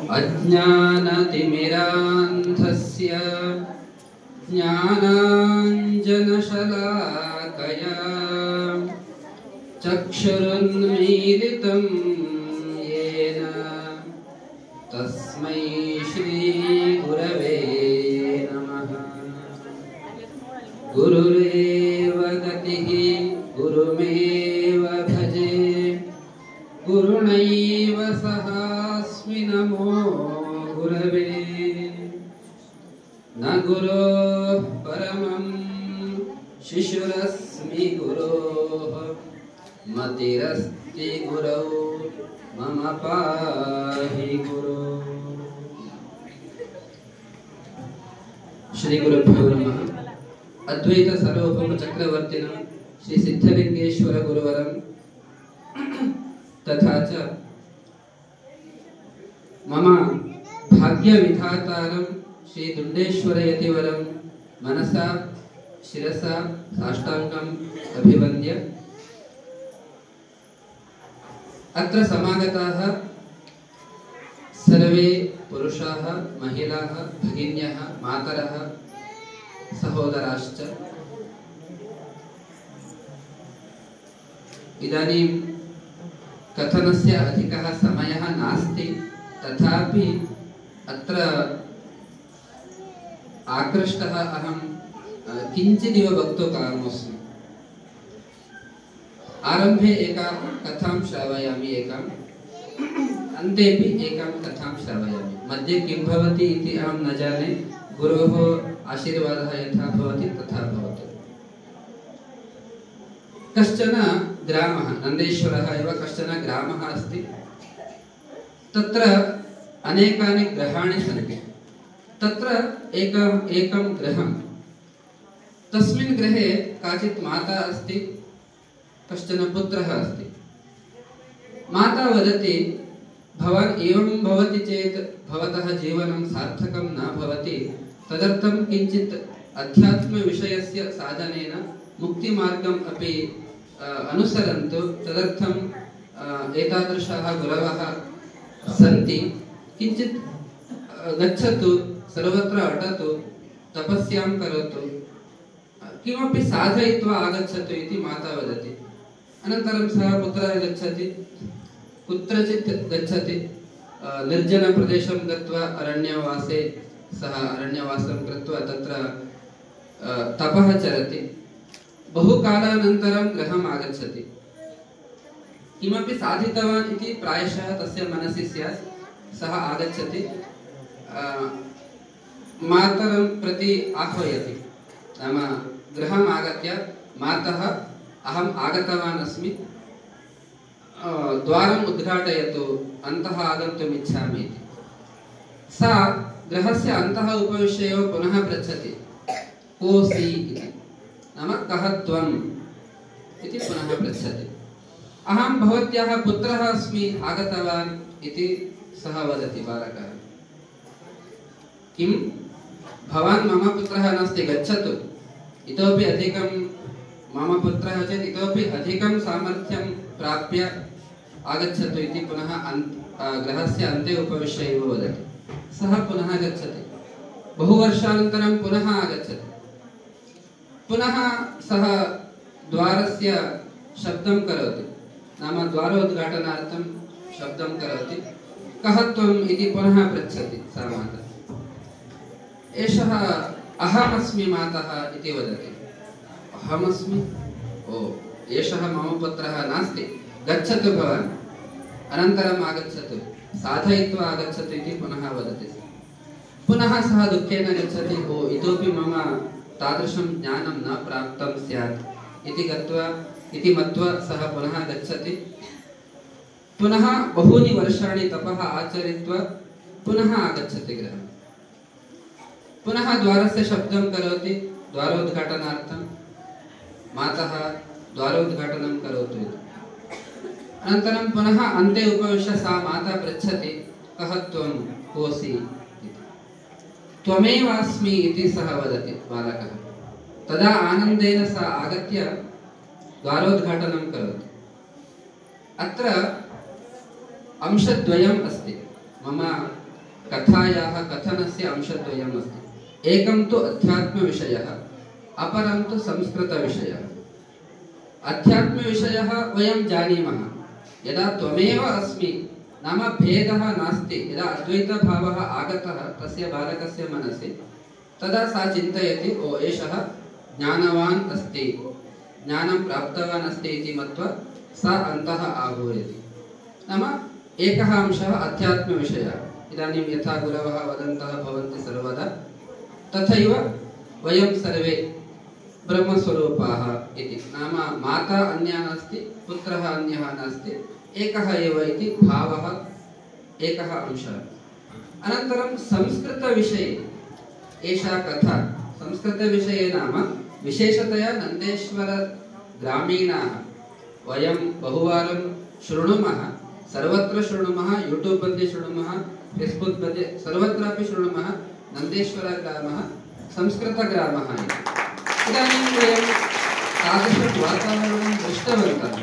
अज्ञानतिमिरान्धस्य ज्ञानाञ्जनशलाकया चक्षुरुन्मीलितं येन तस्मै श्रीगुरवे नमः। गुरुरेव गतिः गुरुमेव भजे गुरुणैव सहास्मि नमो गुरवे। न गुरोः परमं शिशुरस्मि गुरोः मतिरस्ति गुरौ मम पाहि गुरो। श्री गुरुभ्यो नमः। अद्वैत सार्वभौम चक्रवर्तिनं श्री सिद्धलिंगेश्वर गुरुवरं तथा च मम भाग्यविधातारं श्री दुण्डेश्वर यतिवरं मनसा शिरसा साष्टांगम् अभिवन्द्य अत्र समागताः सर्वे पुरुषाः महिलाः भगिन्यः मातरः सहोदराश्च। इदानीं कथनस्य अधिकः समयः नास्ति, तथापि अत्र आकृष्टः अहं किञ्चिदिव वक्तुकामोऽस्मि। आरम्भे एकां कथां श्रावयामि, एकाम् अन्तेपि एकां कथां श्रावयामि। मध्ये किं भवति इति अहं न जाने, गुरोः आशीर्वादः यथा भवति तथा भवति। कश्चन ग्रामः, नन्देश्वरः एव कश्चन ग्रामः अस्ति। तत्र अनेकानि गृहाणि सन्ति। तत्र एकं गृहं, तस्मिन् गृहे काचित् माता अस्ति, कश्चन पुत्रः अस्ति। माता वदति, भवान् एवं भवति चेत् भवतः जीवनं सार्थकं न भवति, तदर्थं किञ्चित् अध्यात्मविषयस्य साधनेन मुक्तिमार्गम् अपि अनुसरन्तु। तदर्थं एतादृशाः गुरवः सन्ति, किञ्चित् गच्छतु, सर्वत्र अटतु, तपस्यां करोतु, किमपि साधयित्वा आगच्छतु इति माता वदति। अनन्तरं सः पुत्रः गच्छति, कुत्रचित् गच्छति, निर्जनप्रदेशं गत्वा अरण्यवासे सः अरण्यवासं कृत्वा तत्र तपः चरति। बहुकालानन्तरं गृहम् आगच्छति। किमपि साधितवान् इति प्रायशः तस्य मनसि स्यात्। सः आगच्छति, मातरं प्रति आह्वयति, नाम गृहम् आगत्य, मातः अहम् आगतवान् अस्मि, द्वारम् उद्घाटयतु, अन्तः आगन्तुम् इच्छामि इति। सा गृहस्य अन्तः उपविश्य एव पुनः पृच्छति, कोऽसि इति, नाम कः त्वम् इति पुनः पृच्छति। अहं भवत्याः पुत्रः अस्मि, आगतवान् इति सः वदति, बालकः। किं भवान् मम पुत्रः नास्ति, गच्छतु, इतोपि अधिकं मम पुत्रः चेत् इतोपि अधिकं सामर्थ्यं प्राप्य आगच्छतु इति पुनः गृहस्य अन्ते उपविश्य एव वदति। सः पुनः गच्छति, बहुवर्षानन्तरं पुनः आगच्छति। पुनः सः द्वारस्य शब्दं करोति, नाम द्वारोद्घाटनार्थं शब्दं करोति। कः त्वम् इति पुनः पृच्छति सा माता। एषः अहमस्मि मातः इति वदति। अहमस्मि? ओ, एषः मम पुत्रः नास्ति, गच्छतु भवान्, अनन्तरम् आगच्छतु, साधयित्वा आगच्छतु इति पुनः वदति। पुनः सः दुःखेन गच्छति, ओ, इतोपि मम तादृशं ज्ञानं न प्राप्तं स्यात् इति मत्वा सः पुनः गच्छति। पुनः बहूनि वर्षाणि तपः आचरित्वा पुनः आगच्छति गृहम्। पुनः द्वारस्य शब्दं करोति, द्वारोद्घाटनार्थं। मातः द्वारोद्घाटनं करोतु इति। अनन्तरं पुनः अन्ते उपविश्य सा माता पृच्छति, कः त्वं, कोऽसि इति। त्वमेवास्मि इति सः वदति, बालकः। तदा आनन्देन सा आगत्य द्वारोद्घाटनं करोति। अत्र अंशद्वयम् अस्ति। मम कथायाः कथनस्य अंशद्वयम् अस्ति। एकं तु अध्यात्मविषयः, अपरं तु संस्कृतविषयः। अध्यात्मविषयः वयं जानीमः, यदा त्वमेव अस्मि नाम भेदः नास्ति, यदा अद्वैतभावः आगतः तस्य बालकस्य मनसि, तदा सा चिन्तयति ओ एषः ज्ञानवान् अस्ति, ज्ञानं प्राप्तवान् अस्ति इति मत्वा सा अन्तः आहूयति। नाम एकः अंशः अध्यात्मविषयः। इदानीं यथा गुरवः वदन्तः भवन्ति सर्वदा, तथैव वयं सर्वे ब्रह्मस्वरूपाः इति। नाम माता अन्या नास्ति, पुत्रः अन्यः नास्ति, एकः एव इति भावः, एकः अंशः। अनन्तरं संस्कृतविषये एषा कथा, संस्कृतविषये नाम विशेषतया नन्देश्वरग्रामीणाः वयं बहुवारं शृणुमः, सर्वत्र शृणुमः, यूट्यूब् मध्ये शृणुमः, फेस्बुक् मध्ये सर्वत्रापि शृणुमः, नन्देश्वरग्रामः संस्कृतग्रामः इति। इदानीं वयं तादृशं वातावरणं दृष्टवन्तः।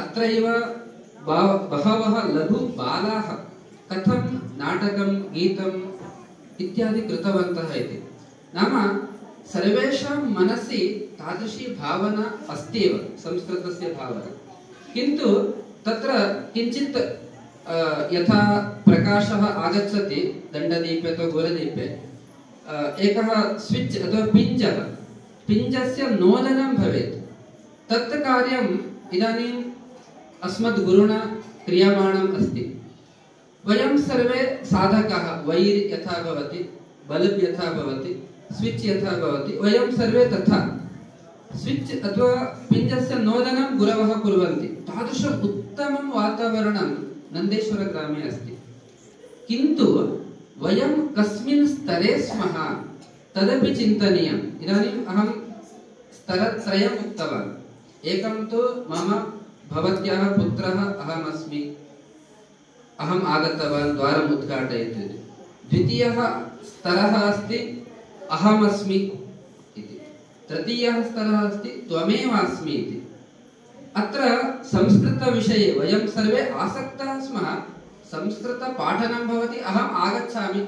अत्रैव बहवः लघुबालाः कथं नाटकं, गीतम् इत्यादि कृतवन्तः इति। नाम सर्वेषां मनसि तादृशी भावना अस्ति एव, संस्कृतस्य भावना। किन्तु तत्र किञ्चित् यथा प्रकाशः आगच्छति दण्डदीपे अथवा गोलदीपे, एकः स्विच् अथवा पिञ्जस्य नोदनं भवेत्। तत् कार्यम् इदानीम् अस्मद्गुरुणा क्रियमाणम् अस्ति। वयं सर्वे साधकाः, वैर् यथा भवति, बल्ब् यथा भवति, स्विच् यथा भवति, वयं सर्वे तथा स्विच् अथवा पिञ्जस्य नोदनं गुरवः कुर्वन्ति। तादृशम् उत्तमं वातावरणं नन्देश्वरग्रामे अस्ति। किन्तु वयं कस्मिन् स्तरे स्मः तदपि चिन्तनीयम्। इदानीम् अहं स्तरत्रयम् उक्तवान्। एकं तु मम भवत्याः पुत्रः अहमस्मि, अहम् आगतवान् द्वारम् उद्घाटयतु। द्वितीयः स्तरः अस्ति अहमस्मि इति। तृतीयः स्तरः अस्ति त्वमेव अस्मि इति। अत्र संस्कृतविषये वयं सर्वे आसक्ताः स्मः। संस्कृतपाठनं भवति, अहम् आगच्छामि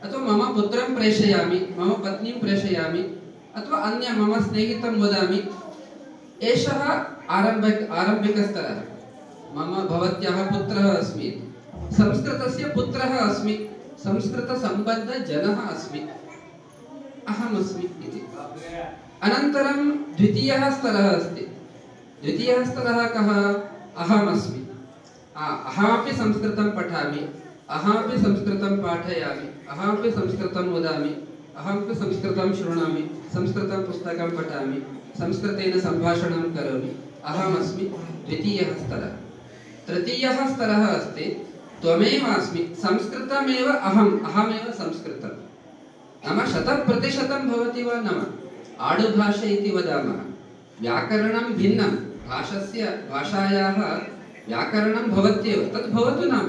अथवा मम पुत्रं प्रेषयामि, मम पत्नीं प्रेषयामि अथवा अन्य मम स्नेहितं वदामि। एषः आरम्भिकस्तरः। मम भवत्याः पुत्रः अस्मि, संस्कृतस्य पुत्रः अस्मि, संस्कृतसम्बद्धजनः अस्मि, अहमस्मि इति। अनन्तरं द्वितीयः स्तरः अस्ति। द्वितीयः स्तरः कः? अहमस्मि, अहमपि संस्कृतं पठामि, अहमपि संस्कृतं पाठयामि, अहमपि संस्कृतं वदामि, अहमपि संस्कृतं शृणोमि, संस्कृतं पुस्तकं पठामि, संस्कृतेन सम्भाषणं करोमि, अहमस्मि। द्वितीयः स्तरः। तृतीयः स्तरः अस्ति त्वमेव अस्मि, संस्कृतमेव अहमेव संस्कृतं। नाम 100% भवति वा न वा? आडुभाषा इति वदामः। व्याकरणं भिन्नं, भाषायाः व्याकरणं भवत्येव, तद् भवतु नाम।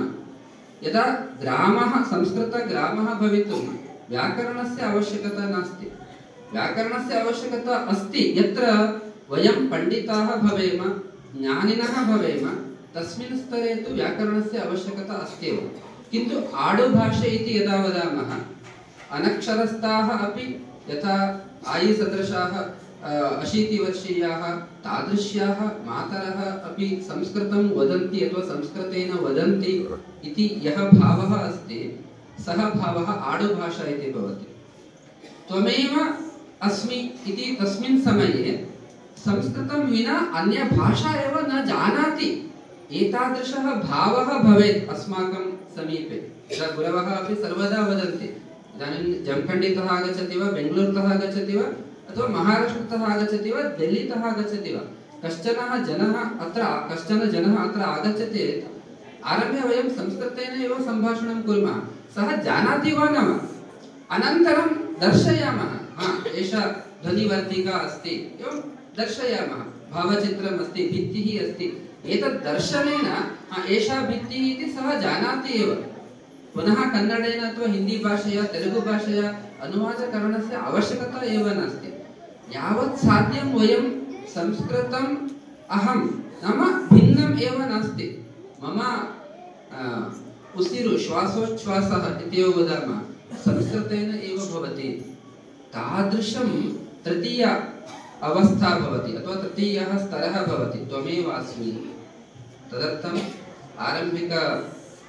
यदा ग्रामः, संस्कृतग्रामः भवितुं व्याकरणस्य आवश्यकता नास्ति। व्याकरणस्य आवश्यकता अस्ति यत्र वयं पण्डिताः भवेम, ज्ञानिनः भवेम, तस्मिन् स्तरे तु व्याकरणस्य आवश्यकता अस्ति एव। किन्तु आडुभाषा इति यदा वदामः, अनक्षरस्थाः अपि यथा आयिसदृशाः 80 वर्षीयाः तादृश्याः मातरः अपि संस्कृतं वदन्ति अथवा संस्कृतेन वदन्ति इति यः भावः अस्ति, सः भावः आडुभाषा इति भवति। त्वमेव अस्मि इति तस्मिन् समये संस्कृतं विना अन्य भाषा एव न जानाति, एतादृशः भावः भवेत् अस्माकं समीपे। यदा गुरवः अपि सर्वदा वदन्ति, इदानीं जमखण्डीतः आगच्छति वा, बेङ्गलूरुतः आगच्छति वा, अथवा महाराष्ट्रतः आगच्छति वा, दिल्लीतः आगच्छति वा, कश्चन जनः अत्र आगच्छति, आरभ्य वयं संस्कृतेन एव सम्भाषणं कुर्मः, सः जानाति वा न वा? अनन्तरं दर्शयामः, एषा ध्वनिवर्धिका अस्ति, एवं दर्शयामः, भावचित्रम् अस्ति, भित्तिः अस्ति। एतत् दर्शनेन एषा भित्तिः इति सः जानाति एव। पुनः कन्नडेन अथवा हिंदी भाषया, तेलुगु भाषया अनुवादकरणस्य आवश्यकता एव नास्ति। यावत् साध्यं वयं संस्कृतम् अहं नाम भिन्नम् एव नास्ति। मम उसिरु श्वासोच्छ्वासः इति वदामः संस्कृतेन एव भवति। तादृशं तृतीय अवस्था भवति अथवा तृतीयः स्तरः भवति त्वमेवास्मि। तदर्थम् आरम्भिक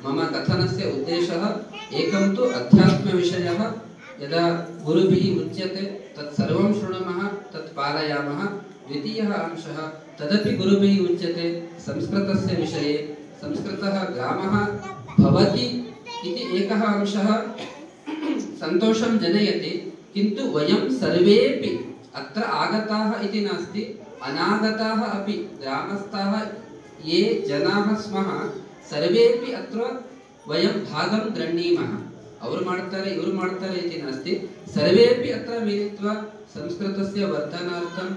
मम कथनस्य उद्देशः एकं तु अध्यात्मविषयः यदा गुरुभिः उच्यते तत् सर्वं शृणुमः तत् पालयामः। द्वितीयः अंशः तदपि गुरुभिः उच्यते संस्कृतस्य विषये संस्कृतः ग्रामः भवति इति एकः अंशः सन्तोषं जनयति। किन्तु वयं सर्वेपि अत्र आगताः इति नास्ति अनागताः अपि ग्रामस्थाः ये जनाः स्मः सर्वेपि अत्र वयं भागं गृह्णीमः। ಅವರು ಮಾಡ್ತಾರೆ ಇವರು ಮಾಡ್ತಾರೆ इति नास्ति सर्वेपि अत्र मिलित्वा संस्कृतस्य वर्धनार्थं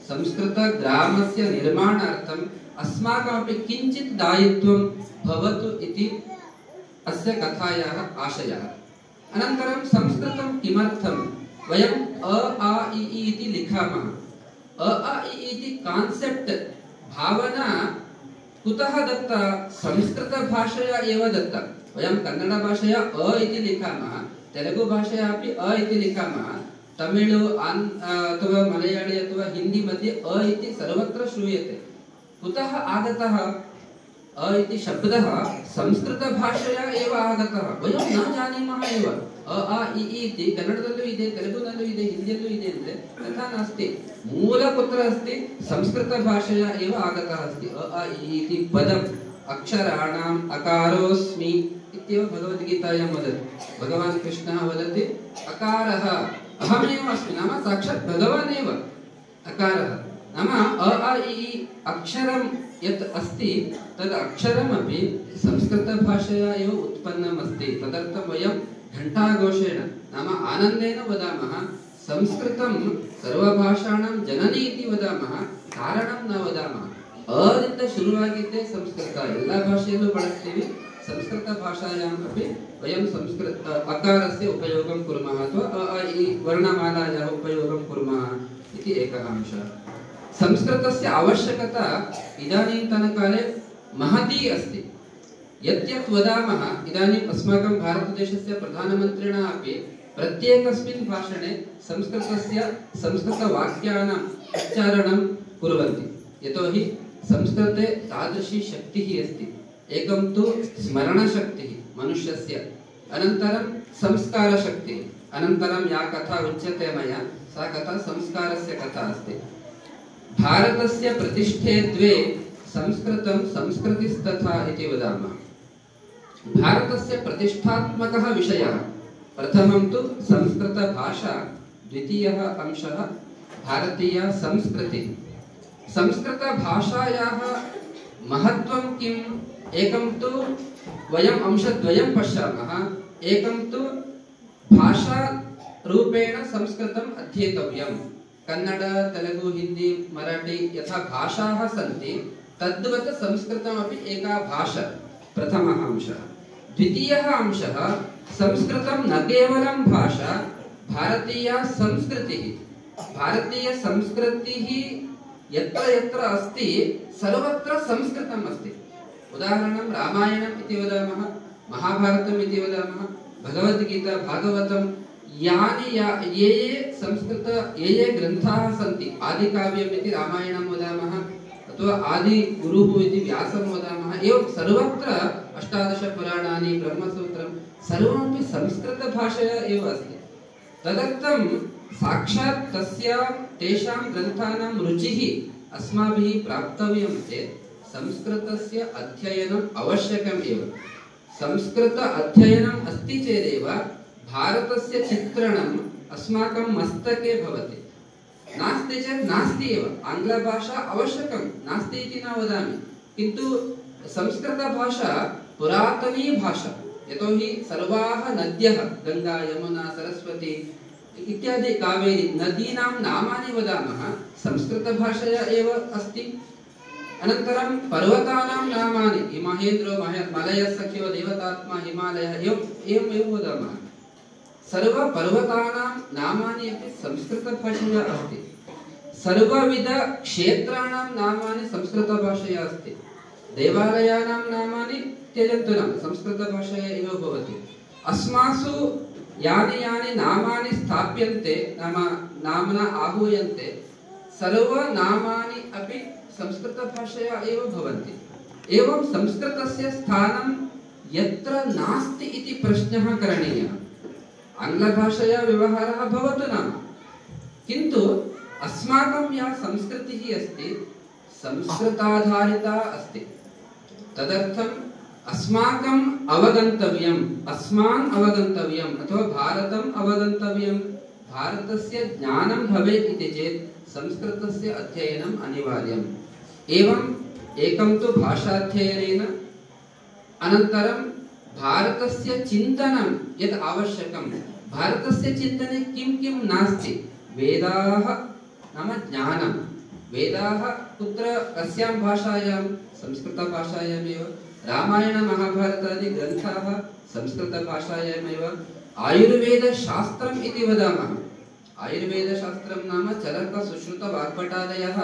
संस्कृतग्रामस्य निर्माणार्थम् अस्माकमपि किञ्चित् दायित्वं भवतु इति अस्य कथायाः आशयः। अनन्तरं संस्कृतं किमर्थं वयं अ आ इ ई इति लिखामः। अ आ इ ई इति कान्सेप्ट् भावना कुतः दत्ता? संस्कृतभाषया एव दत्ता। वयं कन्नडभाषया अ इति लिखामः, तेलुगुभाषया अपि अ इति लिखामः, तमिळु अथवा मलयाळी अथवा हिंदी मध्ये अ इति सर्वत्र श्रूयते। कुतः आगतः अ इति शब्दः? संस्कृतभाषया एव आगतः। वयं न जानीमः एव अ आ इ ई इति कन्नडदಲ್ಲೂ ಇದೆ, तेलुगुनಲ್ಲೂ ಇದೆ, हिंदीयಲ್ಲೂ ಇದೆ ಅಂದ್ರೆ तथा नास्ति। मूल कुत्र अस्ति? संस्कृतभाषया एव आगतः अस्ति। अ आ इ ई इति पदम् अक्षराणाम् अकारोऽस्मि इत्येव भगवद्गीतायां वदति। भगवान् कृष्णः वदति अकारः अहमेव अस्मि, नाम साक्षात् भगवान् एव अकारः। नाम अ आ इ ई अक्षरं यत् अस्ति तद् अक्षरमपि संस्कृतभाषया एव उत्पन्नम् अस्ति। तदर्थं वयं घण्टाघोषेण नाम आनन्देन वदामः संस्कृतं सर्वभाषाणां जननी इति वदामः, कारणं न वदामः। अದಿಂದ ಶುರುವಾಗಿದ್ದೇ ಸಂಸ್ಕೃತ, ಎಲ್ಲ ಭಾಷೆಯಲ್ಲೂ ಬಳಸ್ತೀವಿ, ಸಂಸ್ಕೃತ ಭಾಷಾಯಾಮ್ अपि वयं संस्कृत अकारस्य उपयोगं कुर्मः अथवा अ आ इ वर्णमालायाः उपयोगं कुर्मः इति एकः अंशः। संस्कृतस्य आवश्यकता इदानीन्तनकाले महती अस्ति। यत् वदामः इदानीम् अस्माकं भारतदेशस्य प्रधानमन्त्रिणा अपि प्रत्येकस्मिन् भाषणे संस्कृतस्य संस्कृतवाक्यानाम् उच्चारणं कुर्वन्ति। यतोहि संस्कृते तादृशी शक्तिः अस्ति। एकं तु स्मरणशक्तिः मनुष्यस्य, अनन्तरं संस्कारशक्तिः, अनन्तरं या कथा उच्यते मया सा कथा संस्कारस्य कथा अस्ति। भारतस्य प्रतिष्ठे द्वे संस्कृतं संस्कृतिस्तथा इति वदामः। भारतस्य प्रतिष्ठात्मकः विषयः प्रथमं तु संस्कृतभाषा, द्वितीयः अंशः भारतीय संस्कृतिः। संस्कृतभाषायाः महत्त्वं किम्? एकं तु वयम् अंशद्वयं पश्यामः। एकं तु भाषारूपेण संस्कृतम् अध्येतव्यं। कन्नड, तेलुगु, हिंदी, मराठी यथा भाषाः सन्ति तद्वत् संस्कृतमपि एका भाषा, प्रथमः अंशः। द्वितीयः अंशः संस्कृतं न केवलं भाषा, भारतीय संस्कृतिः। भारतीय संस्कृतिः यत्र यत्र अस्ति सर्वत्र संस्कृतम् अस्ति। उदाहरणं रामायणम् इति वदामः, महाभारतम् इति वदामः, भगवद्गीता, भागवतं, यानि ये संस्कृत ये ग्रन्थाः सन्ति, आदिकाव्यम् इति रामायणं वदामः अथवा आदिगुरुः इति व्यासं वदामः, एवं सर्वत्र अष्टादश पुराणानि, ब्रह्मसूत्रं सर्वमपि संस्कृतभाषया एव अस्ति। तदर्थं साक्षात् तेषां ग्रन्थानां रुचिः अस्माभिः प्राप्तव्यं चेत् संस्कृतस्य अध्ययनम् आवश्यकम् एव। संस्कृत अध्ययनम् अस्ति चेदेव भारतस्य चित्रणम् अस्माकं मस्तके भवति। नास्ति चेत् नास्ति एव। आङ्ग्लभाषा आवश्यकं नास्ति इति न वदामि, किन्तु संस्कृतभाषा पुरातनी भाषा। यतोहि सर्वाः नद्यः गङ्गा, यमुना, सरस्वती इत्यादि कावेरी नदीनां नामानि वदामः संस्कृतभाषया एव अस्ति। अनन्तरं पर्वतानां नामानि हिमहेन्द्रो, मलयसख्यो, देवतात्मा, हिमालयः, एवमेव वदामः। सर्वपर्वतानां नामानि अपि संस्कृतभाषया अस्ति। सर्वविध क्षेत्राणां नामानि संस्कृतभाषया अस्ति। देवालयानां नामानि त्यजन्तु नाम संस्कृतभाषया एव भवति। अस्मासु यानि यानि नामानि स्थाप्यन्ते नाम नाम्ना आहूयन्ते सर्वनामानि अपि संस्कृतभाषया एव भवन्ति। एवं संस्कृतस्य स्थानं यत्र नास्ति इति प्रश्नः करणीयः। आङ्ग्लभाषया व्यवहारः भवतु नाम, किन्तु अस्माकं या संस्कृतिः अस्ति संस्कृताधारिता अस्ति। तदर्थम् अस्माकम् अवगन्तव्यम्, अस्मान् अवगन्तव्यम् अथवा भारतम् अवगन्तव्यम्, भारतस्य ज्ञानं भवेत् इति चेत् संस्कृतस्य अध्ययनम् अनिवार्यम्। एवम् एकं तु भाषाध्ययनेन, अनन्तरं भारतस्य चिन्तनं यत् आवश्यकं, भारतस्य चिन्तने किं किं नास्ति, वेदाः नाम ज्ञानं, वेदाः कुत्र कस्यां भाषायां, संस्कृतभाषायामेव, रामायण महाभारतादि ग्रन्थाः संस्कृतभाषायामेव, आयुर्वेदशास्त्रम् इति वदामः। आयुर्वेदशास्त्रं नाम चरक सुश्रुत वाग्भटादयः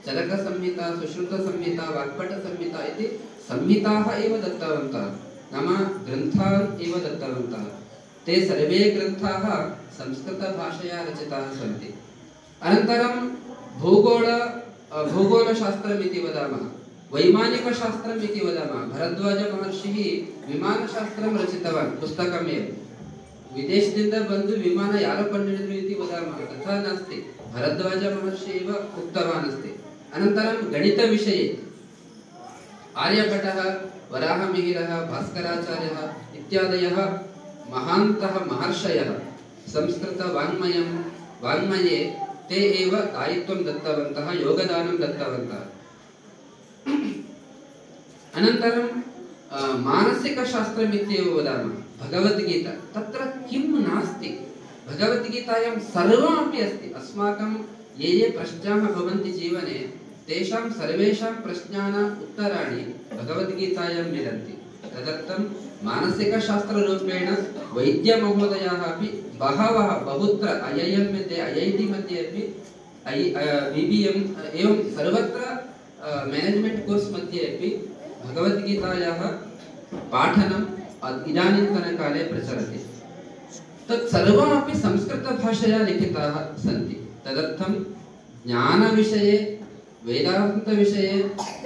चरकसंहिता सुश्रुतसंहिता वाग्भटसंहिता इति संहिताः एव दत्तवन्तः, नाम ग्रन्थान् एव दत्तवन्तः। ते सर्वे ग्रन्थाः संस्कृतभाषया रचिताः सन्ति। अनन्तरं भूगोलशास्त्रम् इति वदामः, वैमानिकशास्त्रम् इति वदामः। भरद्वाजमहर्षिः विमानशास्त्रं रचितवान्, पुस्तकमेव। विदेशದಿಂದ ಬಂದು ವಿಮಾನ ಯಾರು ಕಂಡುಹಿಡಿದ್ರು इति वदामः, तथा नास्ति, भरद्वाजमहर्षि एव उक्तवान् अस्ति। अनन्तरं गणितविषये आर्यभट्टः, वराहमिहिरः, भास्कराचार्यः इत्यादयः महान्तः महर्षयः संस्कृतवाङ्मये ते एव दायित्वं दत्तवन्तः, योगदानं दत्तवन्तः। अनन्तरं मानसिकशास्त्रम् इत्येव वदामः, भगवद्गीता, तत्र किं नास्ति, भगवद्गीतायां सर्वमपि अस्ति। अस्माकं ये ये प्रश्नाः भवन्ति जीवने, तेषां सर्वेषां प्रश्नानाम् उत्तराणि भगवद्गीतायां मिलन्ति। तदर्थं मानसिकशास्त्ररूपेण वैद्यमहोदयाः अपि बहवः बहुत्र IIM मध्ये, IIT मध्ये अपि, BBM एवं सर्वत्र मैनेजमेंट कोर्स मध्ये अपि भगवद्गीतायाः पाठनम् इदानीन्तनकाले प्रचलति। तत् सर्वमपि संस्कृतभाषया लिखिताः सन्ति। तदर्थं ज्ञानविषये, वेदान्तविषये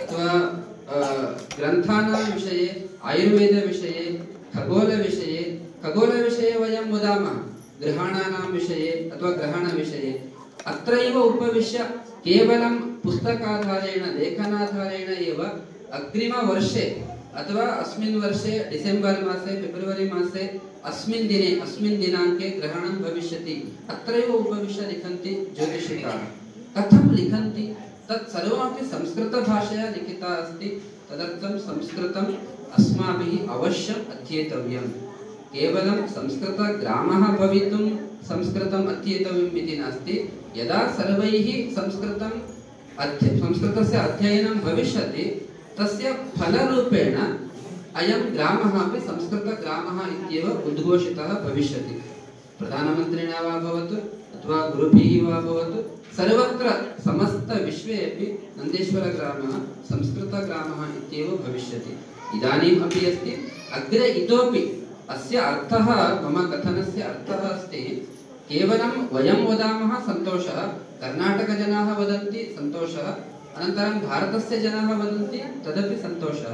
अथवा ग्रन्थानां विषये, आयुर्वेदविषये, खगोलविषये वयं वदामः, ग्रहाणानां विषये अथवा ग्रहणविषये। अत्रैव उपविश्य केवलं पुस्तकाधारेण, लेखनाधारेण एव अग्रिमवर्षे अथवा अस्मिन् वर्षे डिसेम्बर् मासे, फेब्रुवरी मासे, अस्मिन् दिने, अस्मिन् दिनाङ्के ग्रहणं भविष्यति, अत्रैव उपविश्य लिखन्ति ज्योतिषिकाः। कथं लिखन्ति? तत् सर्वमपि संस्कृतभाषया लिखिता अस्ति। तदर्थं संस्कृतम् अस्माभिः अवश्यम् अध्येतव्यम्। केवलं संस्कृतग्रामः भवितुं संस्कृतम् अध्येतव्यम् इति नास्ति। यदा सर्वैः संस्कृतस्य अध्ययनं भविष्यति, तस्य फलरूपेण अयं ग्रामः अपि संस्कृतग्रामः इत्येव उद्घोषितः भविष्यति। प्रधानमन्त्रिणा वा भवतु अथवा गुरुभिः वा भवतु, सर्वत्र समस्तविश्वे अपि नन्देश्वरग्रामः संस्कृतग्रामः इत्येव भविष्यति। इदानीम् अपि अस्ति, अग्रे इतोपि। अस्य अर्थः, मम कथनस्य अर्थः अस्ति, केवलं वयं वदामः सन्तोषः, कर्णाटकजनाः वदन्ति सन्तोषः, अनन्तरं भारतस्य जनाः वदन्ति तदपि सन्तोषः,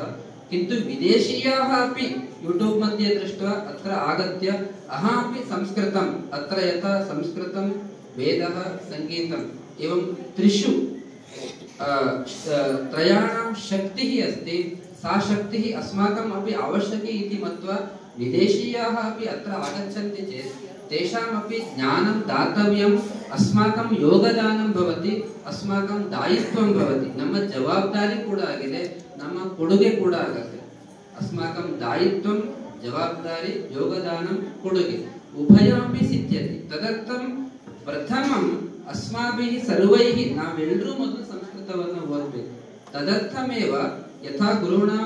किन्तु विदेशीयाः अपि यूट्यूब् मध्ये दृष्ट्वा अत्र आगत्य अहमपि संस्कृतम्, अत्र यथा संस्कृतं, वेदः, सङ्गीतम् एवं त्रिषु त्रयाणां शक्तिः अस्ति, सा शक्तिः अस्माकम् अपि आवश्यकी इति मत्वा विदेशीयाः अपि अत्र आगच्छन्ति चेत् तेषामपि ज्ञानं दातव्यम्, अस्माकं योगदानं भवति, अस्माकं दायित्वं भवति, ನಮ್ಮ ಜವಾಬ್ದಾರಿ ಕೂಡ ಆಗಿದೆ, ನಮ್ಮ ಕೊಡುಗೆ ಕೂಡ ಆಗುತ್ತೆ। अस्माकं दायित्वं, जवाब्दारी, योगदानं, ಕೊಡುಗೆ उभयमपि सिद्ध्यति। तदर्थं प्रथमम् अस्माभिः सर्वैः नाವೆಲ್ಲರೂ ಮೊದಲು ಸಂಸ್ಕೃತವನ್ನು ಓದಬೇಕು। तदर्थमेव यथा गुरूणां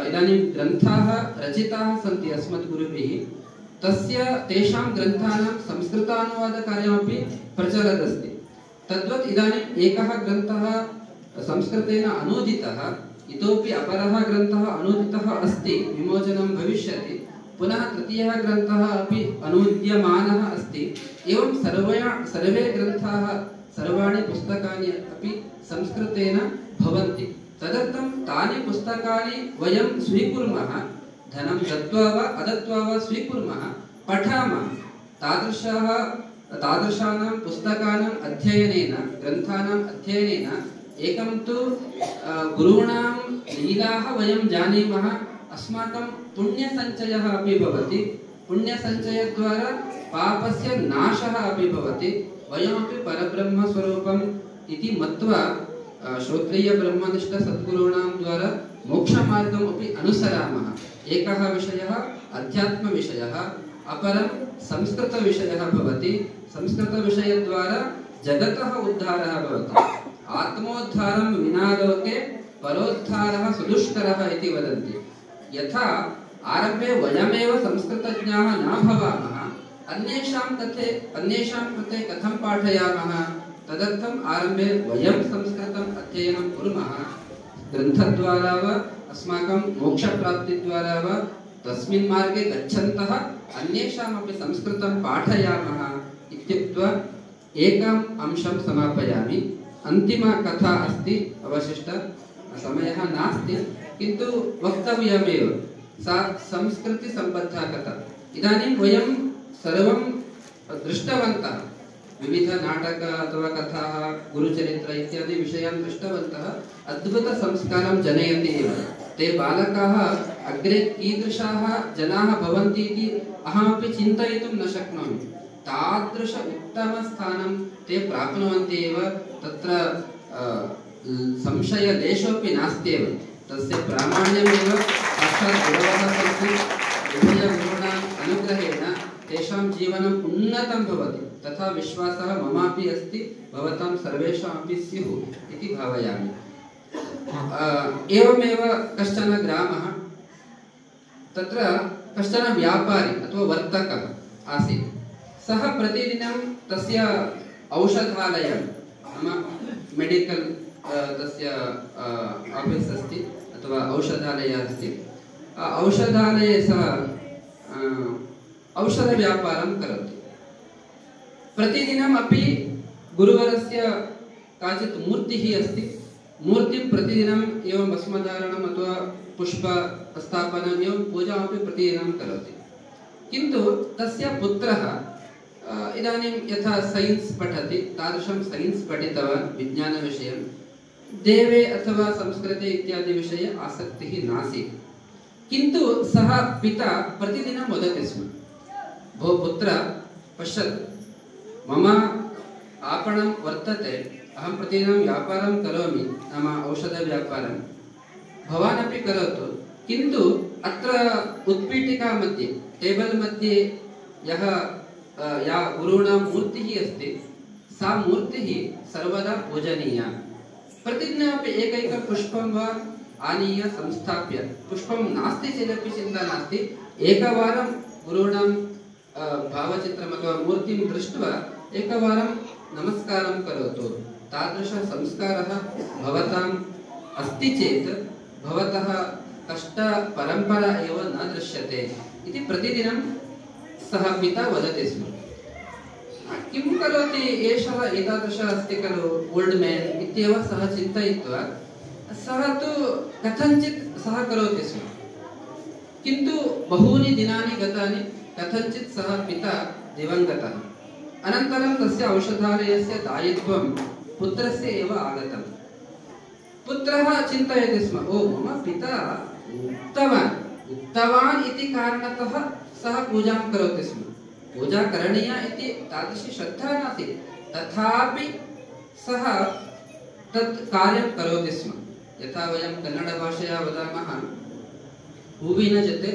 इदानीं ग्रन्थाः रचिताः सन्ति अस्मद्गुरुभिः, तस्य तेषां ग्रन्थानां संस्कृतानुवादकार्यमपि प्रचलदस्ति। तद्वत् इदानीम् एकः ग्रन्थः संस्कृतेन अनूदितः, इतोपि अपरः ग्रन्थः अनुदितः अस्ति, विमोचनं भविष्यति, पुनः तृतीयः ग्रन्थः अपि अनुद्यमानः अस्ति। एवं सर्वे ग्रन्थाः, सर्वाणि पुस्तकानि अपि संस्कृतेन भवन्ति। तदर्थं तानि पुस्तकानि वयं स्वीकुर्मः, धनं दत्त्वा वा अदत्त्वा वा स्वीकुर्मः, पठामः। तादृशानां पुस्तकानाम् अध्ययनेन, ग्रन्थानाम् अध्ययनेन एकं तु गुरूणां लीलाः वयं जानीमः, अस्माकं पुण्यसञ्चयः अपि भवति। पुण्यसञ्चयद्वारा पापस्य नाशः अपि भवति। वयमपि परब्रह्मस्वरूपम् इति मत्वा श्रोत्रियब्रह्मनिष्ठ सद्गुरूणां द्वारा मोक्षमार्गम् अपि अनुसरामः। एकः विषयः अध्यात्मविषयः, अपरं संस्कृतविषयः भवति। संस्कृतविषयद्वारा जगतः उद्धारः भवति। आत्मोद्धारं विना लोके परोद्धारः सुदुष्करः इति वदन्ति। यथा आरम्भे वयमेव संस्कृतज्ञाः न भवामः, अन्येषां कृते कथं पाठयामः? तदर्थम् आरम्भे वयं संस्कृतम् अध्ययनं कुर्मः। ग्रन्थद्वारा वा अस्माकं मोक्षप्राप्तिद्वारा वा तस्मिन् मार्गे गच्छन्तः अन्येषामपि संस्कृतं पाठयामः इत्युक्त्वा एकम् अंशं समापयामि। अन्तिमा कथा अस्ति, अवशिष्टा समयः नास्ति, किन्तु वक्तव्यमेव। सा संस्कृतिसम्बद्धा कथा। इदानीं वयं सर्वं दृष्टवन्तः, विविध नाटक अथवा कथाः, गुरुचरित्र इत्यादि विषयान् दृष्टवन्तः। अद्भुतसंस्कारं जनयति एव। ते बालकाः अग्रे कीदृशाः जनाः भवन्ति इति अहमपि चिन्तयितुं न शक्नोमि। तादृश उत्तमस्थानं ते प्राप्नुवन्ति एव। तत्र संशयलेशोऽपि नास्त्येव। तस्य प्रामाण्यमेव साक्षात् गुरवः सन्ति। उभयगुरूणाम् अनुग्रहेण तेषां जीवनम् उन्नतं भवति। तथा विश्वासः ममापि अस्ति, भवतां सर्वेषामपि स्युः इति भावयामि। एवमेव कश्चन ग्रामः, तत्र कश्चन व्यापारी अथवा वर्तकः आसीत्। सः प्रतिदिनं तस्य औषधालयं, नाम मेडिकल् तस्य आफीस् अस्ति अथवा औषधालयः अस्ति, औषधालये सः औषधव्यापारं करोति। प्रतिदिनम् अपि गुरुवरस्य काचित् मूर्तिः अस्ति। मूर्तिं प्रतिदिनम् एवं भस्मधारणम् अथवा पुष्पस्थापनम् एवं पूजामपि प्रतिदिनं करोति। किन्तु तस्य पुत्रः इदानीं यथा सैन्स् पठति तादृशं सैन्स् पठितवान्, विज्ञानविषयं। देवे अथवा संस्कृते इत्यादि विषये आसक्तिः नासीत्। किन्तु सः पिता प्रतिदिनं वदति स्म, भो पुत्र पश्यतु, मम आपणं वर्तते, अहं प्रतिदिनं व्यापारं करोमि, नाम औषधव्यापारं, भवान् अपि करोतु। किन्तु अत्र उत्पीठिका मध्ये, टेबल् मध्ये या गुरूणां मूर्तिः अस्ति, सा मूर्तिः सर्वदा पूजनीया। प्रतिदिनमपि एकैकं पुष्पं वा आनीय संस्थाप्य, पुष्पं नास्ति चेदपि चिन्ता नास्ति, एकवारं गुरूणां भावचित्रम् अथवा मूर्तिं दृष्ट्वा एकवारं नमस्कारं करोतु। तादृशसंस्कारः भवताम् अस्ति चेत् भवतः कष्टपरम्परा एव न दृश्यते इति प्रतिदिनं सः पिता वदति स्म। किं करोति एषः, एतादृशः अस्ति खलु ओल्ड् मेन् इत्येव सः चिन्तयित्वा सः तु कथञ्चित् सः करोति स्म। किन्तु बहूनि दिनानि गतानि, कथञ्चित् सः पिता दिवङ्गतः। अनन्तरं तस्य औषधालयस्य दायित्वं पुत्रस्य एव आगतम्। पुत्रः चिन्तयति स्म, ओ मम पिता उक्तवान् इति कारणतः सः पूजां करोति स्म। पूजा करणीया इति तादृशी श्रद्धा नासीत्, तथापि सः तत् कार्यं करोति स्म। यथा वयं कन्नडभाषया वदामः, हूविನ ಜೊತೆ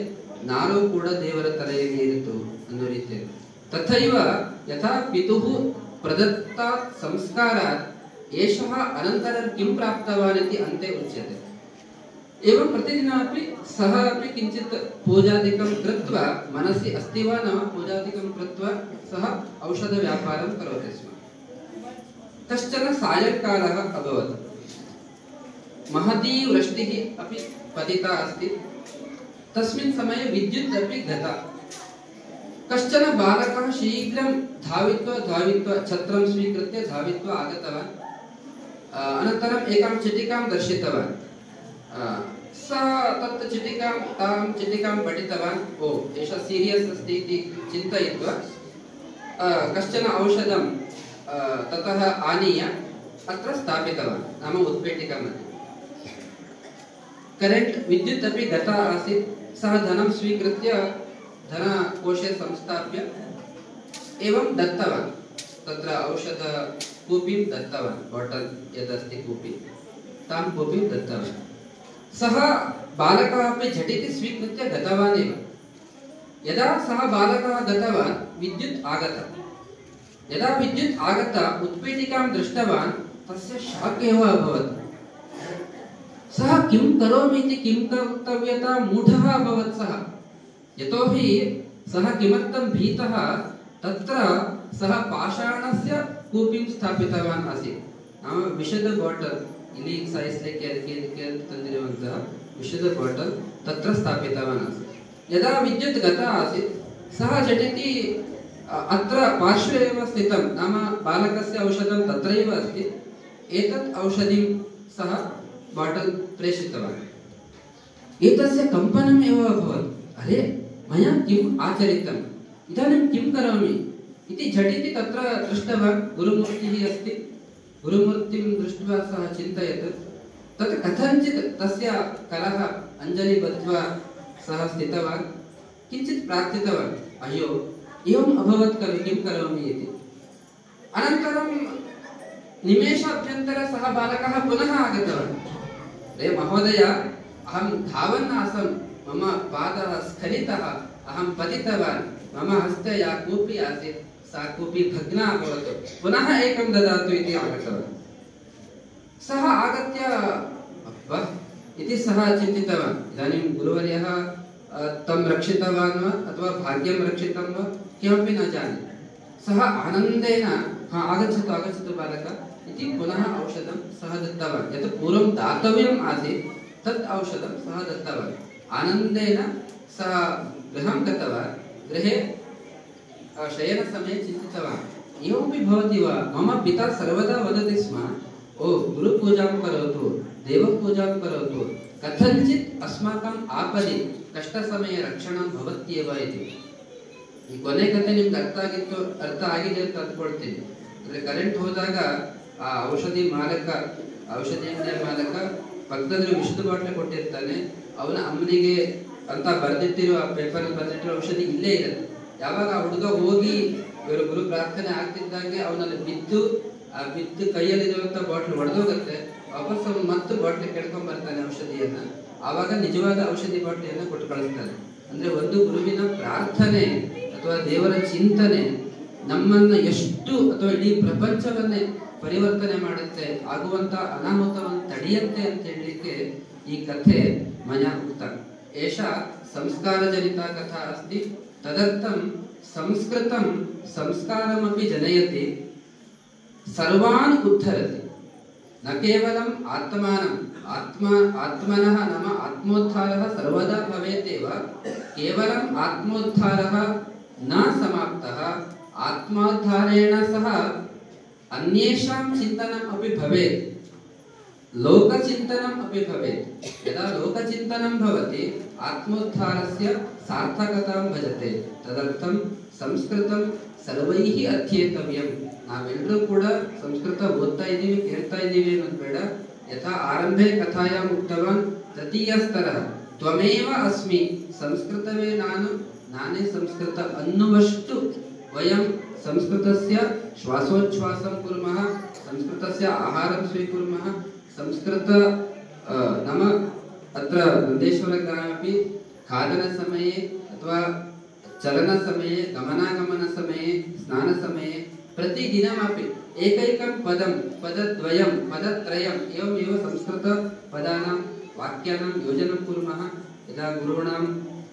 ನಾರು ಕೂಡ ದೇವರ ತಲೆಯಲ್ಲಿ ಇರಿತು ಅನ್ನೋ ರೀತಿಯಲ್ಲಿ, तथैव यथा पितुः प्रदत्तात् संस्कारात् एषः अनन्तरं किं प्राप्तवान् इति अन्ते उच्यते। एवं प्रतिदिनमपि सः अपि किञ्चित् पूजादिकं कृत्वा, मनसि अस्ति वा न पूजादिकं कृत्वा सः औषधव्यापारं करोति स्म। कश्चन सायङ्कालः अभवत्। महती वृष्टिः अपि पतिता अस्ति। तस्मिन् समये विद्युत् अपि गता। कश्चन बालकः शीघ्रं धावित्वा छत्रं स्वीकृत्य धावित्वा आगतवान्। अनन्तरम् एकां चिटिकां दर्शितवान्। सः तां चिटिकां पठितवान्। ओ, एषा सीरियस् अस्ति इति चिन्तयित्वा कश्चन औषधं ततः आनीय अत्र स्थापितवान्, नाम उत्पीठिकामध्ये। करेंट विद्युत् अपि गता आसीत्। सः धनं स्वीकृत्य धनकोशे संस्थाप्य एवं दत्तवान्। तत्र औषधकूपीं दत्तवान्, बाटल् यदस्ति कूपी, तां कूपीं दत्तवान्। सः बालकः अपि झटिति स्वीकृत्य गतवान् एव। यदा सः बालकः गतवान्, विद्युत् आगता। यदा विद्युत् आगता, उत्पीठिकां दृष्टवान्, तस्य शाक् एव अभवत्। सः किं करोमि इति किं कर्तव्यता मूढः अभवत् सः। यतोहि सः किमर्थं भीतः, तत्र सः पाषाणस्य कूपीं स्थापितवान् आसीत्। नाम विषद बाटल्, इली सैज़् तन्दिरुवन्तः विषद बाटल् तत्र स्थापितवान् आसीत्। यदा विद्युत् गता आसीत्, सः झटिति अत्र पार्श्वे एव स्थितं, नाम बालकस्य औषधं तत्रैव अस्ति, एतत् औषधिं सः बाटल् प्रेषितवान्। एतस्य कम्पनम् एव अभवत्। अरे, मया किम् आचरितम्, इदानीं किं करोमि इति झटिति तत्र दृष्टवान्। गुरुमूर्तिः अस्ति। गुरुमूर्तिं दृष्ट्वा सः चिन्तयत्, तत् कथञ्चित् तस्य करः अञ्जलि बद्ध्वा सः स्थितवान्। किञ्चित् प्रार्थितवान्, अयो एवम् अभवत् खलु, किं करोमि इति। अनन्तरं निमेषाभ्यन्तरे सः बालकः पुनः आगतवान्। रे महोदय, अहं धावन् आसम्, मम पादः स्खलितः, अहं पतितवान्, मम हस्ते या कूपी आसीत् सा कूपी भग्ना अभवत्, पुनः एकं ददातु इति आगतवान्। सः आगत्य अब्बा इति सः चिन्तितवान्। इदानीं गुरुवर्यः तं रक्षितवान् वा अथवा भाग्यं रक्षितं वा किमपि न जाने। सः आनन्देन आगच्छतु आगच्छतु बालक इति पुनः औषधं सः दत्तवान्। यत् पूर्वं दातव्यम् आसीत् तत् औषधं सः दत्तवान्। आनन्देन सः गृहं गतवान्। गृहे शयनसमये चिन्तितवान्, एवमपि भवति वा, मम पिता सर्वदा वदति स्म, ओ गुरुपूजां करोतु, देवपूजां करोतु, कथञ्चित् अस्माकम् आपदि कष्टसमये रक्षणं भवत्येव इति। ಈ ಕೊನೆ ಕಥೆ ನಿಮ್ಗೆ ಅರ್ಥ ಆಗಿದೆ ಅಂತ ಅಂದ್ಕೊಳ್ತೀನಿ. ಅಂದ್ರೆ ಕರೆಂಟ್ ಹೋದಾಗ ಆ ಔಷಧಿ ಅಂಗಡಿಯ ಮಾಲಕ ಪಕ್ಕದಲ್ಲಿ ವಿಷದ ಬಾಟ್ಲೆ ಕೊಟ್ಟಿರ್ತಾನೆ. ಅವನ ಅಮ್ಮನಿಗೆ ಅಂತ ಬರೆದಿಟ್ಟಿರುವ ಪೇಪರ್ ಬರೆದಿಟ್ಟಿರೋ ಔಷಧಿ ಇಲ್ಲೇ ಇರುತ್ತೆ. ಯಾವಾಗ ಆ ಹುಡುಗ ಹೋಗಿ ಇವರು ಗುರು ಪ್ರಾರ್ಥನೆ ಆಗ್ತಿದ್ದಂಗೆ ಅವನಲ್ಲಿ ಬಿದ್ದು ಕೈಯಲ್ಲಿರುವಂತ ಬಾಟ್ಲ್ ಒಡೆದೋಗುತ್ತೆ. ವಾಪಸ್ ಅವನು ಮತ್ತೆ ಬಾಟ್ಲಿ ಕೆಡ್ಕೊಂಡ್ ಬರ್ತಾನೆ ಔಷಧಿಯನ್ನ. ಆವಾಗ ನಿಜವಾದ ಔಷಧಿ ಬಾಟ್ಲಿಯನ್ನ ಕೊಟ್ಟು ಕಳಿಸ್ತಾನೆ. ಅಂದ್ರೆ ಒಂದು ಗುರುವಿನ ಪ್ರಾರ್ಥನೆ ಅಥವಾ ದೇವರ ಚಿಂತನೆ ನಮ್ಮನ್ನ ಎಷ್ಟು ಅಥವಾ ಇಡೀ ಪ್ರಪಂಚವನ್ನೇ ಪರಿವರ್ತನೆ ಮಾಡುತ್ತೆ, ಆಗುವಂತ ಅನಾಹುತವನ್ನು ತಡೆಯುತ್ತೆ ಅಂತ ಹೇಳಲಿಕ್ಕೆ ಈ ಕಥೆ ಮಯಾ ಉಕ್ತ. ಏಷಾ ಸಂಸ್ಕಾರಜನಿತ ಕಥಾ ಅಸ್ತಿ. ತದರ್ಥಂ ಸಂಸ್ಕೃತಂ ಸಂಸ್ಕಾರಮಪಿ ಜನಯತಿ, ಸರ್ವಾನ್ ಉದ್ಧರತಿ. ನ ಕೇವಲಂ ಆತ್ಮನಃ ನಾಮ ಆತ್ಮೋದ್ಧಾರಃ ಸರ್ವದಾ ಭವೇತೇವ, ಕೇವಲಂ ಆತ್ಮೋದ್ಧಾರಃ ನ ಸಮಾಪ್ತಃ, ಆತ್ಮೋದ್ಧಾರೇಣ ಸಹ अन्येषां चिन्तनम् अपि भवेत्, लोकचिन्तनम् अपि भवेत्. यदा लोकचिन्तनं भवति आत्मोद्धारस्य सार्थकतां भजते. तदर्थं संस्कृतं सर्वैः अध्येतव्यं. ನಾವೆಲ್ಲರೂ ಕೂಡ ಸಂಸ್ಕೃತ ಓದ್ತಾ ಇದ್ದೀವಿ, ಕೇಳ್ತಾ ಇದ್ದೀವಿ ಅನ್ನೋದು ಬೇಡ. ಯಥಾ ಆರಂಭೆ ಕಥಾಯಾಮ್ ಉಕ್ತವಾನ್ ತೃತೀಯ ಸ್ತರ ತ್ವಮೇವ ಅಸ್ಮಿ, ಸಂಸ್ಕೃತವೇ ನಾನು, ನಾನೇ ಸಂಸ್ಕೃತ ಅನ್ನುವಷ್ಟು ವಯಂ ಸಂಸ್ಕೃತಸ್ಯ ಶ್ವಾಸೋಚ್ಛ್ವಾಸಂ ಕುರ್ಮಃ, ಸಂಸ್ಕೃತಸ್ಯ ಆಹಾರಂ ಸ್ವೀಕುರ್ಮಃ. ಸಂಸ್ಕೃತ नाम अत्र नन्देश्वरग्रामे खादनसमये अथवा चलनसमये गमनागमनसमये स्नानसमये प्रतिदिनमपि एकैकं पदं पदद्वयं पदत्रयम् एवमेव संस्कृतपदानां वाक्यानां योजनं कुर्मः. यदा गुरूणाम्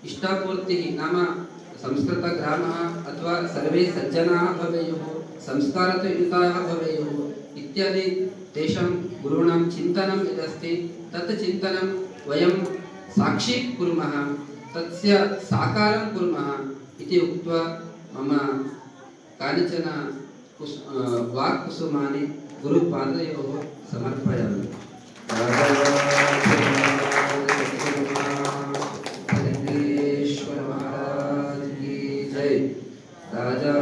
इष्टापूर्तिः नाम संस्कृतग्रामः अथवा सर्वे सज्जनाः भवेयुः, संस्कारयुताः भवेयुः इत्यादि तेषां गुरूणां चिन्तनं यदस्ति तत् चिन्तनं वयं साक्षी कुर्मः, तस्य साकारं कुर्मः इति उक्त्वा मम कानिचन वाक्कुसुमानि गुरुपादयोः समर्पयामि। राजा